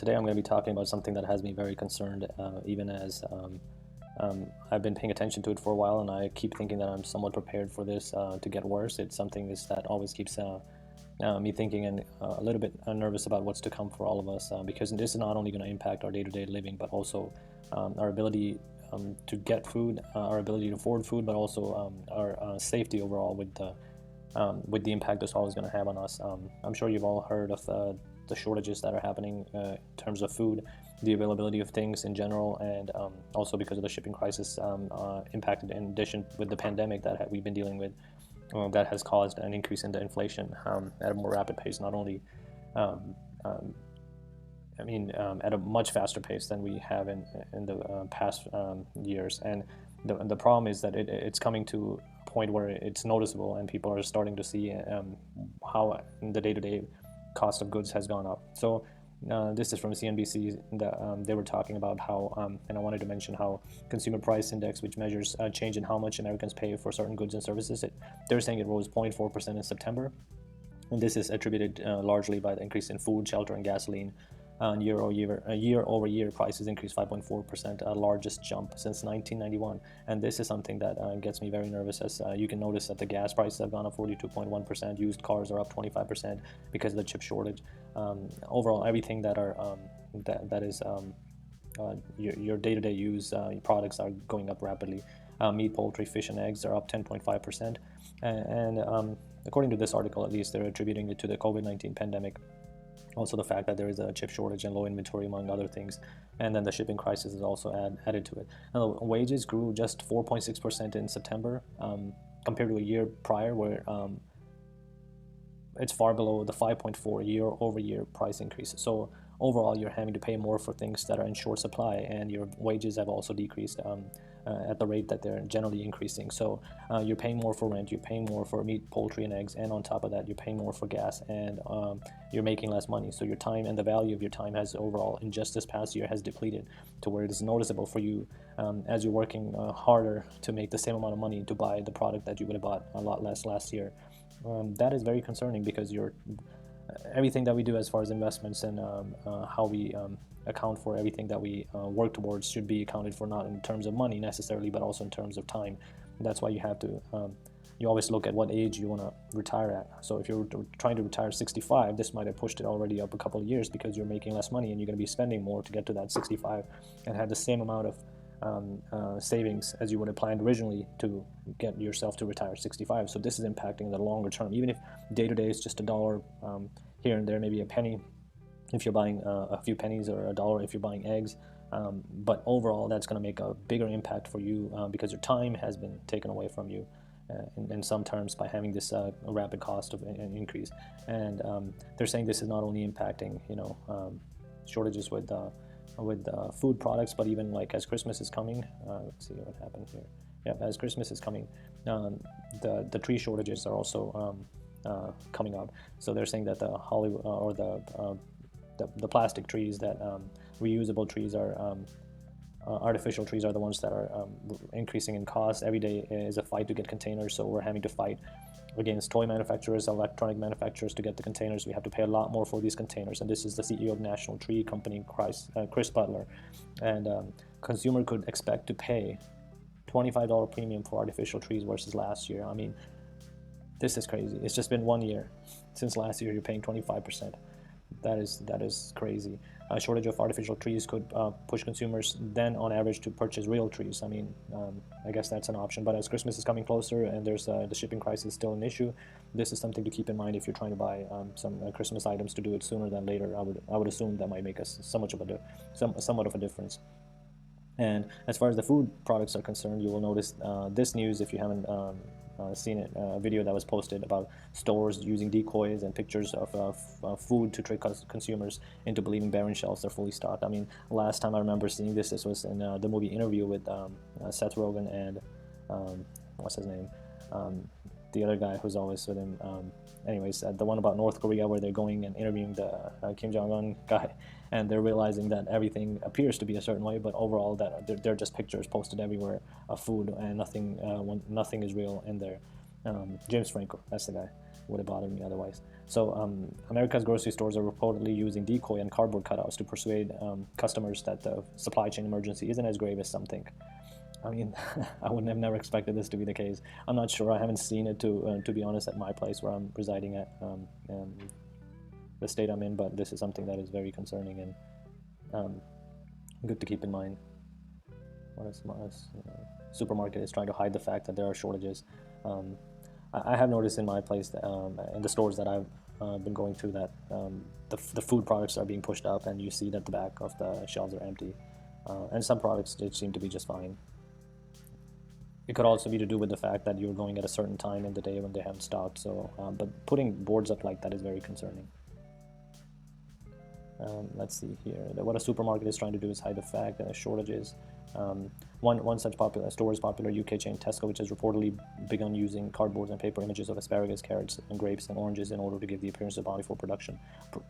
Today I'm going to be talking about something that has me very concerned, even as I've been paying attention to it for a while, and I keep thinking that I'm somewhat prepared for this to get worse. It's something that always keeps me thinking and a little bit nervous about what's to come for all of us, because this is not only going to impact our day-to-day living, but also our ability to get food, our ability to afford food, but also our safety overall with the impact this all is going to have on us. I'm sure you've all heard of the shortages that are happening in terms of food, the availability of things in general, and also because of the shipping crisis impacted in addition with the pandemic that we've been dealing with, that has caused an increase in the inflation at a more rapid pace, not only um, um, at a much faster pace than we have in the past years. And the problem is that it's coming to a point where it's noticeable, and people are starting to see how the day-to-day cost of goods has gone up. So this is from CNBC. They were talking about how, and I wanted to mention how Consumer Price Index, which measures a change in how much Americans pay for certain goods and services, they're saying it rose 0.4% in September. And this is attributed largely by the increase in food, shelter, and gasoline. Year-over-year prices increased 5.4%, largest jump since 1991. And this is something that gets me very nervous, as you can notice that the gas prices have gone up 42.1%, used cars are up 25% because of the chip shortage. Overall, everything that is your day-to-day use products are going up rapidly. Meat, poultry, fish, and eggs are up 10.5%. And according to this article, at least, they're attributing it to the COVID-19 pandemic. Also the fact that there is a chip shortage and low inventory, among other things, and then the shipping crisis is also added to it. Now, wages grew just 4.6% in September compared to a year prior, where it's far below the 5.4 year-over-year price increase. So overall, you're having to pay more for things that are in short supply, and your wages have also decreased at the rate that they're generally increasing. So you're paying more for rent, you're paying more for meat, poultry, and eggs, and on top of that, you're paying more for gas, and you're making less money. So your time and the value of your time has overall, in just this past year, has depleted to where it is noticeable for you as you're working harder to make the same amount of money to buy the product that you would have bought a lot less last year. That is very concerning, because everything that we do as far as investments and how we account for everything that we work towards should be accounted for, not in terms of money necessarily, but also in terms of time. That's why you have to you always look at what age you want to retire at. So if you're trying to retire 65, this might have pushed it already up a couple of years, because you're making less money and you're going to be spending more to get to that 65 and have the same amount of savings as you would have planned originally to get yourself to retire 65. So this is impacting the longer term. Even if day-to-day is just $1 here and there, maybe a penny if you're buying a few pennies, or $1 if you're buying eggs, but overall that's going to make a bigger impact for you, because your time has been taken away from you in some terms by having this rapid cost of an increase. And they're saying this is not only impacting shortages with food products, but even like as Christmas is coming, let's see what happened here. Yeah, as Christmas is coming, the tree shortages are also coming up. So they're saying that the Hollywood or the plastic trees, that reusable trees are artificial trees, are the ones that are increasing in cost. Every day is a fight to get containers, so we're having to fight against toy manufacturers, electronic manufacturers to get the containers. We have to pay a lot more for these containers. And this is the CEO of National Tree Company, Chris Butler. And consumer could expect to pay $25 premium for artificial trees versus last year. I mean, this is crazy. It's just been 1 year since last year. You're paying 25%. That is crazy. A shortage of artificial trees could push consumers then on average to purchase real trees. I mean, I guess that's an option. But as Christmas is coming closer and there's the shipping crisis still an issue, this is something to keep in mind if you're trying to buy some Christmas items, to do it sooner than later. I would assume that might make us somewhat of a difference. And as far as the food products are concerned, you will notice this news, if you haven't seen it, a video that was posted about stores using decoys and pictures of food to trick consumers into believing barren shelves are fully stocked. I mean, last time I remember seeing this was in the movie Interview with Seth Rogen and what's his name? The other guy who's always with him. Anyways, the one about North Korea, where they're going and interviewing the Kim Jong-un guy, and they're realizing that everything appears to be a certain way, but overall that they're just pictures posted everywhere of food, and nothing is real in there. James Franco, that's the guy. would have bothered me otherwise. So America's grocery stores are reportedly using decoy and cardboard cutouts to persuade customers that the supply chain emergency isn't as grave as some think. I mean, I would have never expected this to be the case. I'm not sure. I haven't seen it to be honest at my place where I'm residing at, the state I'm in. But this is something that is very concerning and good to keep in mind. Supermarket is trying to hide the fact that there are shortages. I have noticed in my place that, in the stores that I've been going to, that the food products are being pushed up, and you see that the back of the shelves are empty, and some products did seem to be just fine. It could also be to do with the fact that you're going at a certain time in the day when they haven't stocked. So, but putting boards up like that is very concerning. Let's see here. What a supermarket is trying to do is hide the fact that there are shortages. One such popular store is popular UK chain Tesco, which has reportedly begun using cardboard and paper images of asparagus, carrots, and grapes and oranges in order to give the appearance of bountiful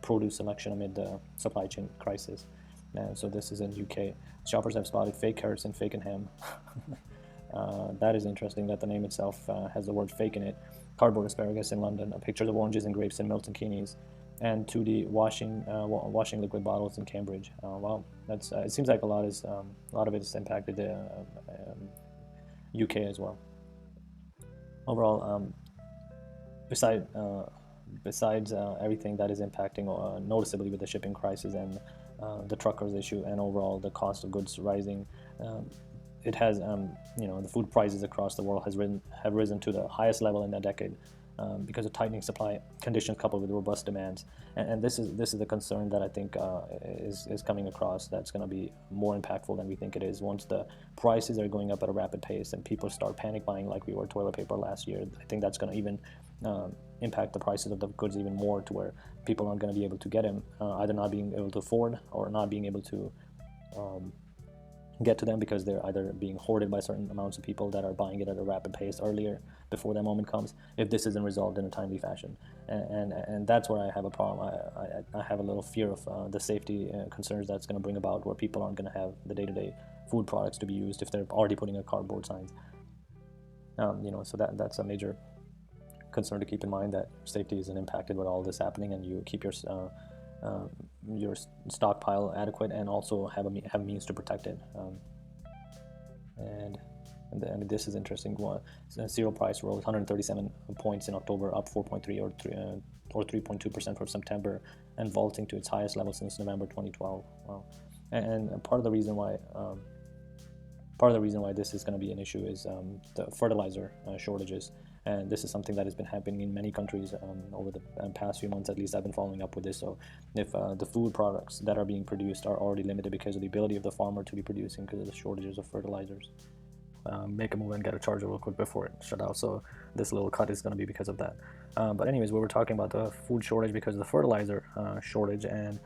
produce selection amid the supply chain crisis. And so this is in UK. Shoppers have spotted fake carrots and fake and ham. That is interesting that the name itself has the word fake in it. Cardboard asparagus in London, pictures of oranges and grapes in Milton Keynes, and 2D washing liquid bottles in Cambridge. Wow, that's it seems like a lot of it is impacted the UK as well. Overall, besides everything that is impacting noticeably with the shipping crisis and the truckers issue, and overall the cost of goods rising, it has the food prices across the world have risen to the highest level in a decade. Because of tightening supply conditions coupled with robust demands, and this is the concern that I think is coming across. That's going to be more impactful than we think it is. Once the prices are going up at a rapid pace and people start panic buying like we were toilet paper last year, I think that's going to even impact the prices of the goods even more, to where people aren't going to be able to get them, either not being able to afford or not being able to get to them because they're either being hoarded by certain amounts of people that are buying it at a rapid pace earlier before that moment comes, if this isn't resolved in a timely fashion. And that's where I have a problem. I have a little fear of the safety concerns that's going to bring about, where people aren't going to have the day-to-day food products to be used if they're already putting up cardboard signs. So that's a major concern to keep in mind, that safety isn't impacted with all this happening, and you keep your stockpile adequate and also have a means to protect it. And this is interesting. Cereal price rose 137 points in October, up 4.3 or 3.2% from September, and vaulting to its highest level since November 2012. Wow. And part of the reason why this is going to be an issue is the fertilizer shortages. And this is something that has been happening in many countries over the past few months. At least I've been following up with this. So if the food products that are being produced are already limited because of the ability of the farmer to be producing because of the shortages of fertilizers. Make a move and get a charger real quick before it shut out. So this little cut is going to be because of that. But anyways, we were talking about the food shortage because of the fertilizer shortage, and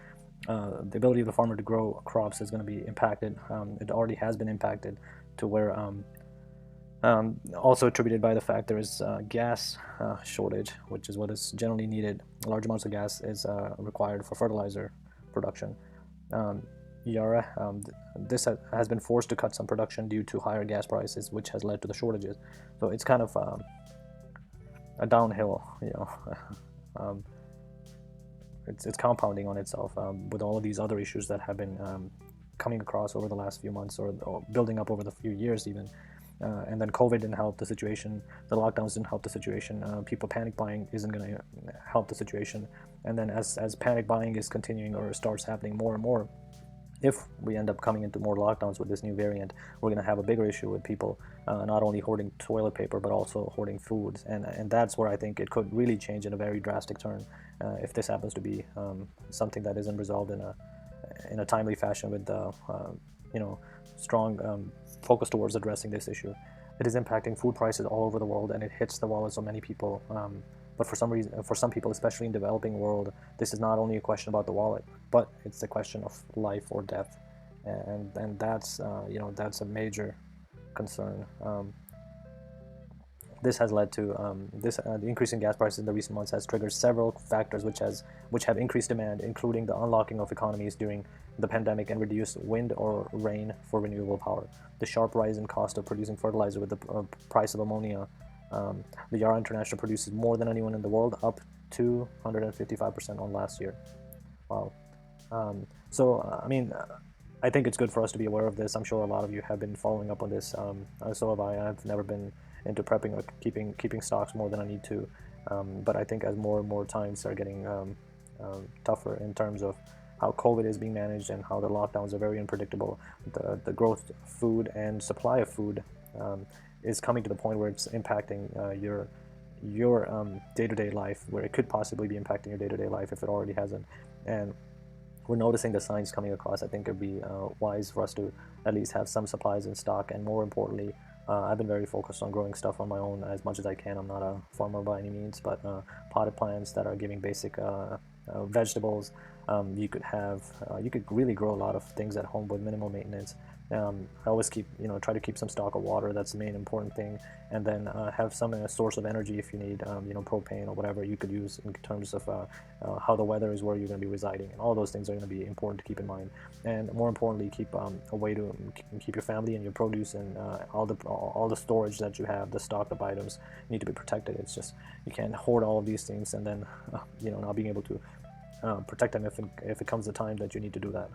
the ability of the farmer to grow crops is going to be impacted. It already has been impacted to where also attributed by the fact there is gas shortage, which is what is generally needed. Large amounts of gas is required for fertilizer production. This has been forced to cut some production due to higher gas prices, which has led to the shortages. So it's kind of a downhill, it's compounding on itself with all of these other issues that have been coming across over the last few months, or building up over the few years even. And then COVID didn't help the situation. The lockdowns didn't help the situation. People panic buying isn't going to help the situation. And then as panic buying is continuing or starts happening more and more, if we end up coming into more lockdowns with this new variant, we're going to have a bigger issue with people not only hoarding toilet paper but also hoarding foods. And that's where I think it could really change in a very drastic turn if this happens to be something that isn't resolved in a timely fashion with strong focus towards addressing this issue. It is impacting food prices all over the world, and it hits the wallets of many people. But for some people, especially in the developing world, this is not only a question about the wallet, but it's a question of life or death, and that's that's a major concern. This has led to the increase in gas prices in the recent months has triggered several factors which have increased demand, including the unlocking of economies during the pandemic and reduced wind or rain for renewable power. The sharp rise in cost of producing fertilizer with the price of ammonia The Yara International produces more than anyone in the world, up to 155% on last year. Wow. I mean, I think it's good for us to be aware of this. I'm sure a lot of you have been following up on this. So have I. I've never been into prepping or keeping stocks more than I need to. But I think as more and more times are getting tougher in terms of how COVID is being managed and how the lockdowns are very unpredictable, the growth of food and supply of food is coming to the point where it's impacting your day-to-day life, where it could possibly be impacting your day-to-day life if it already hasn't. And we're noticing the signs coming across. I think it'd be wise for us to at least have some supplies in stock, and more importantly, I've been very focused on growing stuff on my own as much as I can. I'm not a farmer by any means, but potted plants that are giving basic vegetables. You could really grow a lot of things at home with minimal maintenance. I always try to keep some stock of water. That's the main important thing, and then have some source of energy if you need, propane or whatever you could use in terms of how the weather is where you're going to be residing, and all those things are going to be important to keep in mind. And more importantly, keep a way to keep your family and your produce and all the storage that you have, the stock of items need to be protected. It's just you can't hoard all of these things and then not being able to protect them if it comes the time that you need to do that.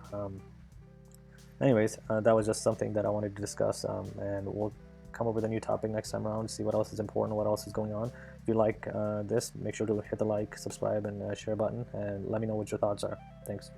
Anyways, that was just something that I wanted to discuss, and we'll come up with a new topic next time around, see what else is important, what else is going on. If you like this, make sure to hit the like, subscribe, and share button, and let me know what your thoughts are. Thanks.